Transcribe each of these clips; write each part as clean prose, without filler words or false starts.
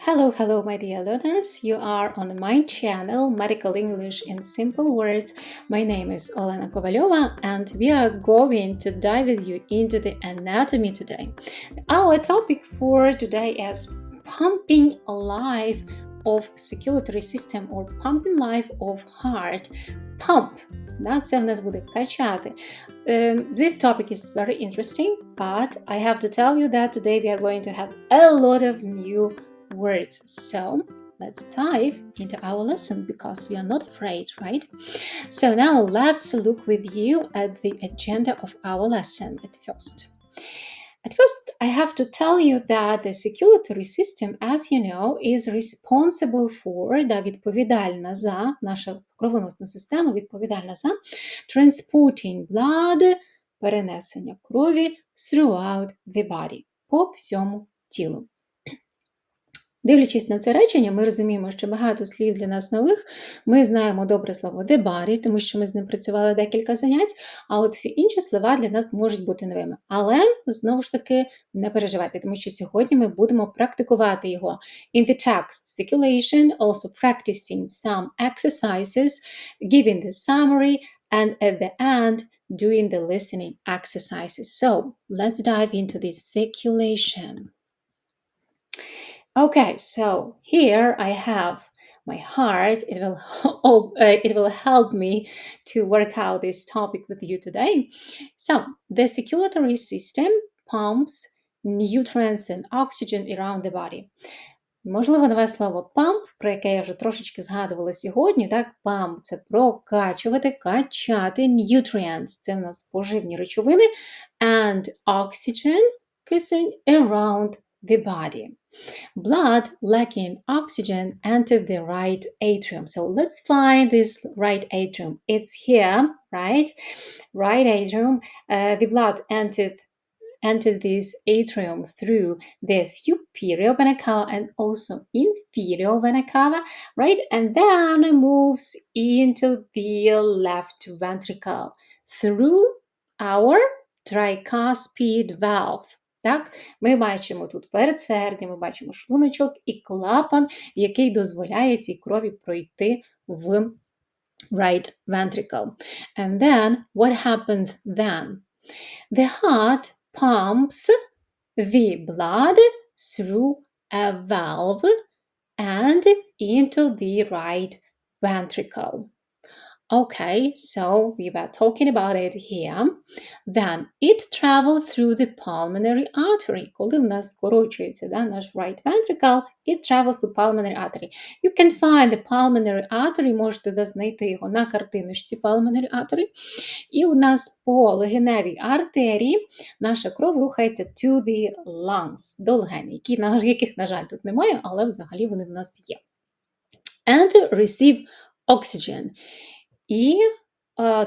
Hello, my dear learners. You are on my channel, Medical English in Simple Words. My name is Olena Kovalyova, and we are going to dive with you into the anatomy today. Our topic for today is pumping life of circulatory system or pumping life of heart. Pump. Це в нас буде качати. This topic is very interesting, but I have to tell you that today we are going to have a lot of new words. So let's dive into our lesson because we are not afraid, right? So now let's look with you at the agenda of our lesson at first. At first, I have to tell you that the circulatory system, as you know, is responsible for, відповідальна за, наша кровоносна система відповідальна за transporting blood, перенесення крові throughout the body, по всьому тілу. Дивлячись на це речення, ми розуміємо, що багато слів для нас нових. Ми знаємо добре слово the body, тому що ми з ним працювали декілька занять, а от всі інші слова для нас можуть бути новими. Але, знову ж таки, не переживайте, тому що сьогодні ми будемо практикувати його. In the text circulation, also practicing some exercises, giving the summary, and at the end, doing the listening exercises. So, let's dive into this circulation. Okay, so here I have my heart. It will help me to work out this topic with you today. So, the circulatory system pumps nutrients and oxygen around the body. Можливо, нове слово pump, про яке я вже трошечки згадувала сьогодні, так, pump – це прокачувати, качати, nutrients – це в нас поживні речовини, and oxygen – кисень around the body. Blood lacking oxygen entered the right atrium. So let's find this right atrium. It's here, right? Right atrium. The blood entered this atrium through the superior vena cava and also inferior vena cava, right? And then moves into the left ventricle through our tricuspid valve. Так, ми бачимо тут передсердя, ми бачимо шлуночок і клапан, який дозволяє цій крові пройти в right ventricle. And then, what happened then? The heart pumps the blood through a valve and into the right ventricle. Okay, so we were talking about it here. Then it traveled through the pulmonary artery. Коли в нас скорочується наш right ventricle, it travels through pulmonary artery. You can find the pulmonary artery, можете знайти його на картиночці pulmonary artery. І у нас по легеневій артерії наша кров рухається to the lungs, до легень, яких, на жаль, тут немає, але взагалі вони в нас є. And receive oxygen. І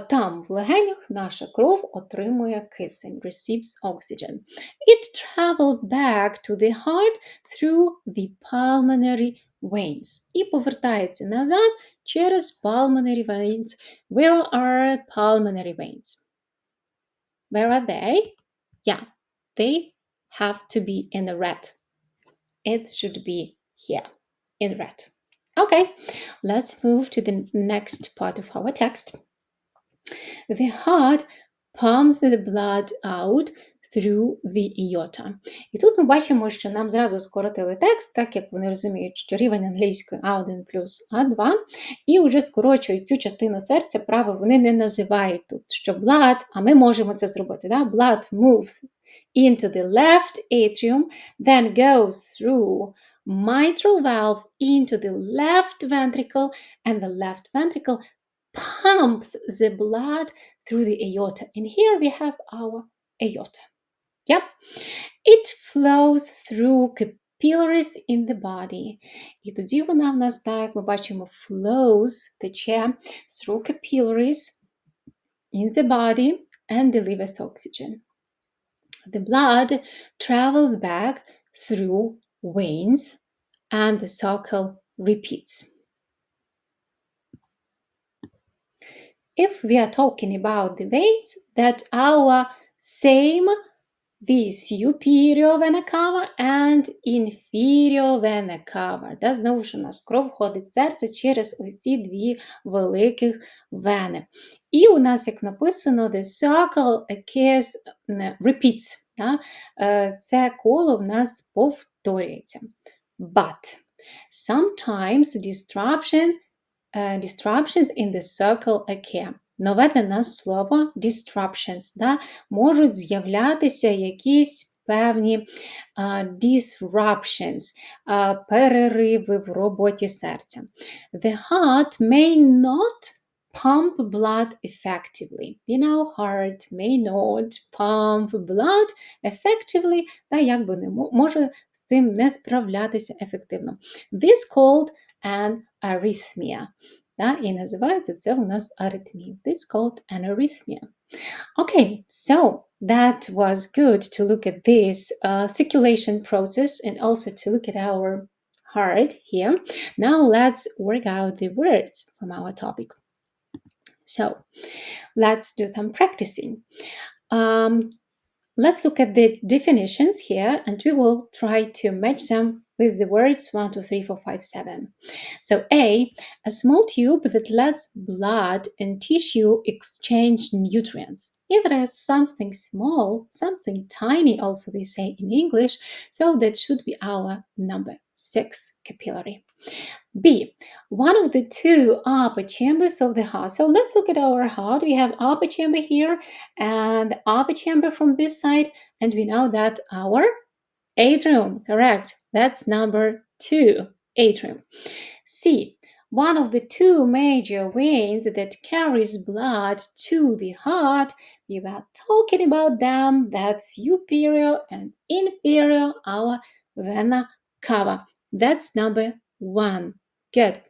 там в легенях наша кров отримує кисень, receives oxygen. It travels back to the heart through the pulmonary veins. І повертається назад через pulmonary veins. Where are pulmonary veins? Where are they? Yeah, they have to be in the red. It should be here, in red. Okay, let's move to the next part of our text. The heart pumps the blood out through the aorta. І тут ми бачимо, що нам зразу скоротили текст, так як вони розуміють, що рівень англійської А1 плюс А2, і вже скорочують цю частину серця, право вони не називають тут, що blood, а ми можемо це зробити. Да? Blood moves into the left atrium, then goes through mitral valve into the left ventricle, and the left ventricle pumps the blood through the aorta. And here we have our aorta. Yep. It flows through capillaries in the body. І тоді вона в нас, так, ми бачимо, flows, тече through capillaries in the body and delivers oxygen. The blood travels back through veins and the cycle repeats. If we are talking about the veins, that's our same the superior vena cava and inferior vena cava. Да, знову ж у нас кров входить в серце через ось ці дві великих вени. І у нас, як написано, the circle occurs, repeats. Да? Це коло в нас повторюється. But sometimes disruption in the circle occur. Нове для нас слово disruptions. Да? Можуть з'являтися якісь певні disruptions, перериви в роботі серця. The heart may not pump blood effectively. Heart may not pump blood effectively, та якби не може з цим не справлятися ефективно. This called an arrhythmia. Да, і називається це у нас аритмія. This called an arrhythmia. Okay, so that was good to look at this circulation process and also to look at our heart here. Now let's work out the words from our topic. So let's do some practicing. Let's look at the definitions here and we will try to match them with the words 1, 2, 3, 4, 5, 7. So A small tube that lets blood and tissue exchange nutrients. If it is something small, something tiny also they say in English, so that should be our number 6 capillary. B, one of the two upper chambers of the heart. So let's look at our heart. We have upper chamber here and the upper chamber from this side, and we know that our atrium, correct? That's number 2, atrium. C, one of the two major veins that carries blood to the heart. We were talking about them. That's superior and inferior, our vena cava. That's number 1. Good.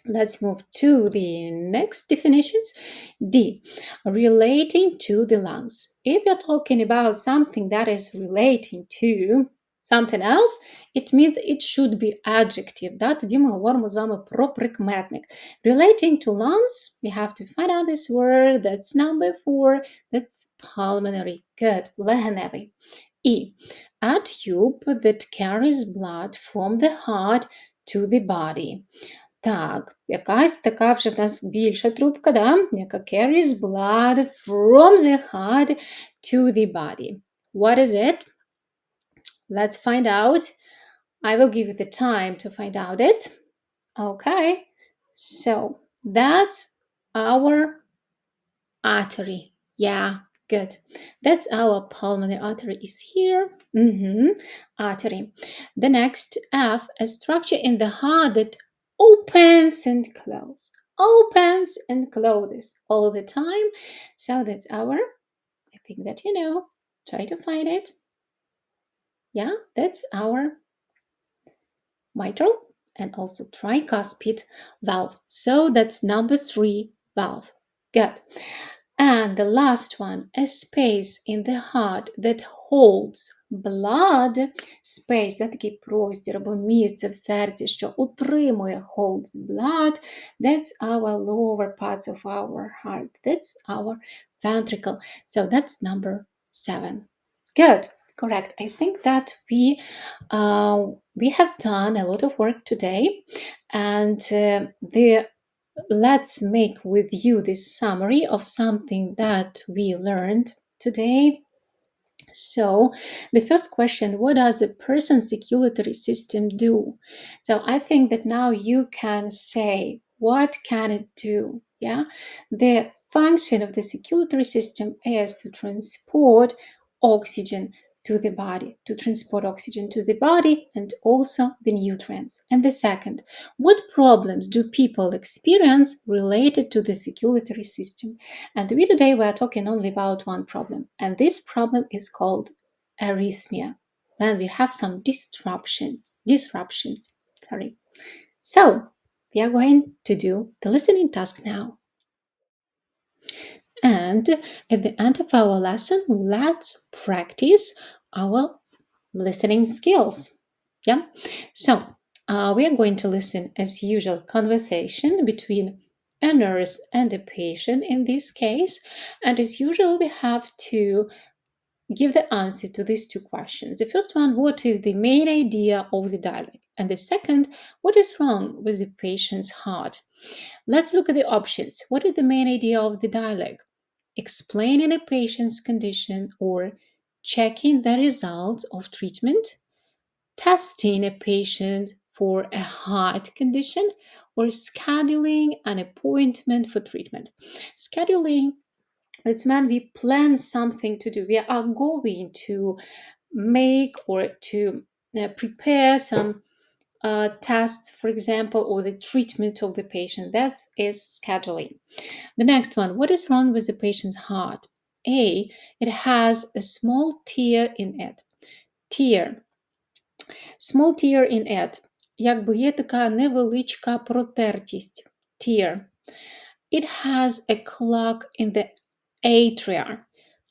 Let's move to the next definitions. D, relating to the lungs. If you're talking about something that is relating to something else, it means it should be adjective. Да? Тоді ми говоримо з вами про прикметник. Relating to lungs, we have to find out this word. That's number 4. That's pulmonary. Good. Легеневий. E, a tube that carries blood from the heart to the body. Так, якась така вже в нас більша трубка, да? Яка carries blood from the heart to the body. What is it? Let's find out. I will give you the time to find out it. Okay, so that's our artery. Yeah, good. That's our pulmonary artery is here. Artery. The next F, a structure in the heart that opens and closes. Opens and closes all the time. So that's our, I think that you know. Try to find it. Yeah, that's our mitral and also tricuspid valve. So that's number 3 valve. Good. And the last one, a space in the heart that holds blood. Space – це такий простір або місце в серці, що утримує, holds blood. That's our lower parts of our heart. That's our ventricle. So that's number 7. Good. Correct. I think that we have done a lot of work today, and let's make with you this summary of something that we learned today. So the first question, what does a person's circulatory system do? So I think that now you can say, what can it do? Yeah, the function of the circulatory system is to transport oxygen to the body, and also the nutrients. And the second, what problems do people experience related to the circulatory system? And today we are talking only about one problem, and this problem is called arrhythmia. Then we have some disruptions. Sorry. So we are going to do the listening task now. And at the end of our lesson, let's practice our listening skills. Yeah. So we are going to listen as usual conversation between a nurse and a patient in this case. And as usual, we have to give the answer to these two questions. The first one, what is the main idea of the dialogue? And the second, what is wrong with the patient's heart? Let's look at the options. What is the main idea of the dialogue? Explaining a patient's condition or checking the results of treatment, testing a patient for a heart condition, or scheduling an appointment for treatment. Scheduling, that's when we plan something to do. We are going to make or to prepare some tests, for example, or the treatment of the patient. That is scheduling. The next one, what is wrong with the patient's heart? A, it has a small tear in it. Tear. Small tear in it. Якби є така невеличка протертість. Tear. It has a clog in the atria.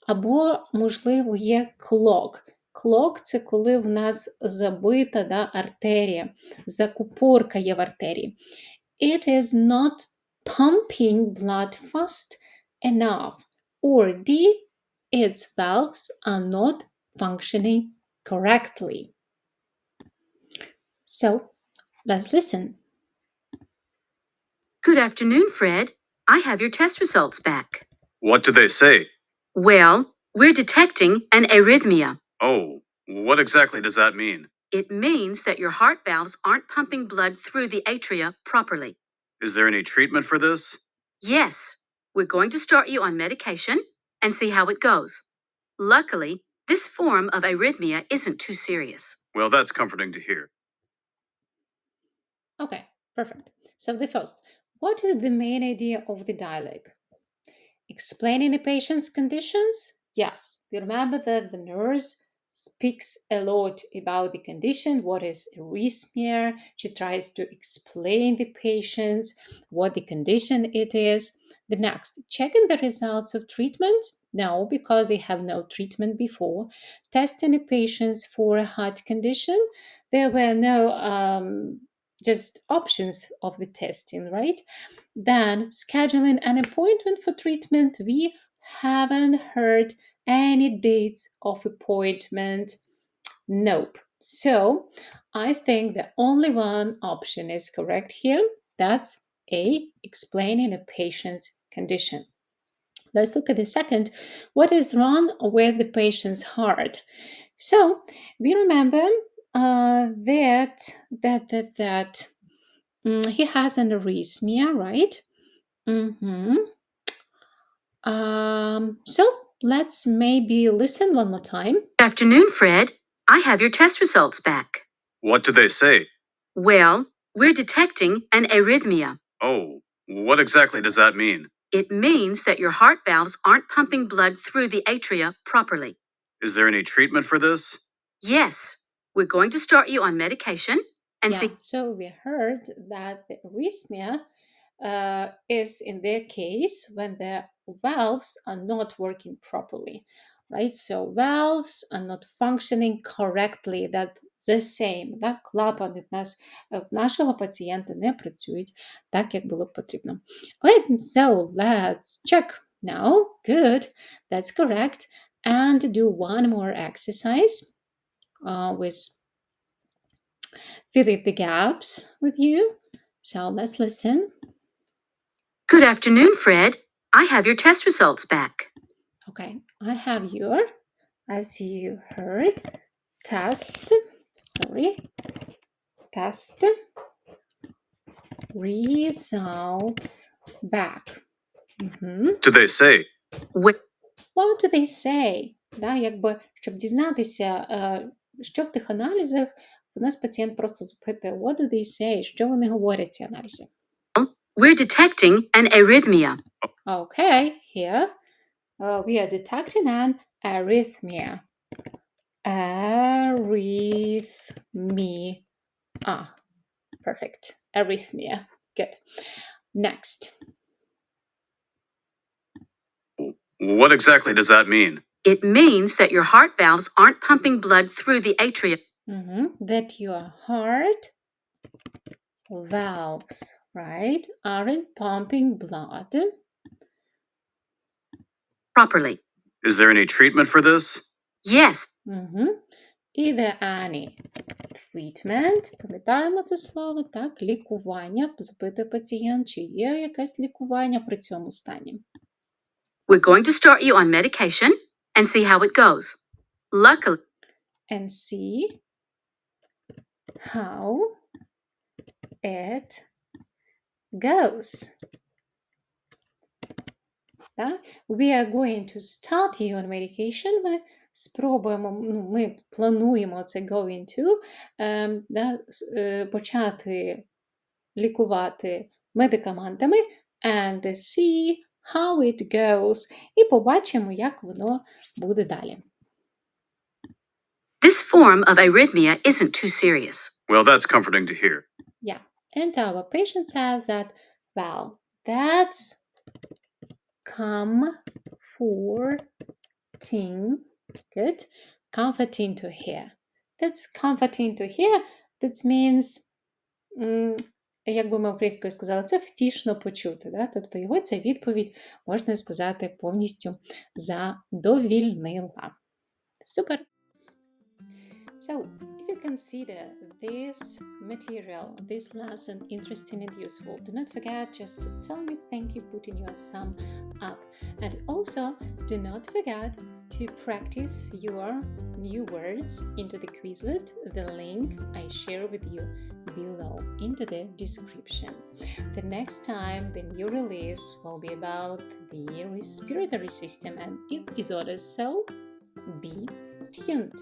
Або, можливо, є clog. Clog – це коли в нас забита артерія, закупорка є в артерії. It is not pumping blood fast enough. Or D, its valves are not functioning correctly. So, let's listen. Good afternoon, Fred. I have your test results back. What do they say? Well, we're detecting an arrhythmia. Oh, what exactly does that mean? It means that your heart valves aren't pumping blood through the atria properly. Is there any treatment for this? Yes, we're going to start you on medication and see how it goes. Luckily, this form of arrhythmia isn't too serious. Well, that's comforting to hear. Okay, perfect. So the first, what is the main idea of the dialogue? Explaining the patient's conditions? Yes, we remember that the nurse speaks a lot about the condition, what is arrhythmia. She tries to explain the patients what the condition it is. The next, checking the results of treatment? No, because they have no treatment before. Testing the patients for a heart condition? There were no just options of the testing, right? Then scheduling an appointment for treatment. We haven't heard any dates of appointment. Nope. So I think the only one option is correct here. That's A, explaining a patient's condition. Let's look at the second. What is wrong with the patient's heart? So we remember that he has an arrhythmia, right? So let's maybe listen one more time. Good afternoon, Fred. I have your test results back. What do they say? Well, we're detecting an arrhythmia. Oh, what exactly does that mean? It means that your heart valves aren't pumping blood through the atria properly. Is there any treatment for this? Yes, we're going to start you on medication and see. So we heard that the arrhythmia is in their case when the valves are not working properly, right? So valves are not functioning correctly. That's the same. Так, клапани в нашого пацієнта не працюють так, як було потрібно. Okay, so let's check now. Good, that's correct. And do one more exercise with filling the gaps with you. So let's listen. Good afternoon, Fred. I have your test results back. Okay, I have your, as you heard, test results back. Do they say? What do they say? Да, якби, щоб дізнатися, що в тих аналізах, у нас пацієнт просто запитує, what do they say? Що вони говорять, ці аналізи? We're detecting an arrhythmia. Okay, here we are detecting an arrhythmia. Arrhythmia. Perfect. Arrhythmia. Good. Next. What exactly does that mean? It means that your heart valves aren't pumping blood through the atria. That your heart valves, right, aren't pumping blood properly. Is there any treatment for this? Yes, Is there any treatment? Пам'ятаємо це слово, так? Лікування. Запитує пацієнт, чи є якесь лікування при цьому стані. we're going to start you on medication and see how it goes. Luckily, And see how it goes. Так? We are going to start you on medication. Ми спробуємо, ми плануємо це going to, почати лікувати медикаментами and see how it goes. І побачимо, як воно буде далі. this form of arrhythmia isn't too serious. Well, that's comforting to hear. Yeah. And our patient says that, well, that's comforting. Good. Comforting to hear. That's comforting to hear. That means, як би ми українською сказали, це втішно почути. Да? Тобто його ця відповідь, можна сказати, повністю задовільнила. Супер! So, if you consider this material, this lesson interesting and useful, do not forget just to tell me thank you, putting your thumb up. And also, do not forget to practice your new words into the Quizlet, the link I share with you below into the description. The next time the new release will be about the respiratory system and its disorders, so be tuned.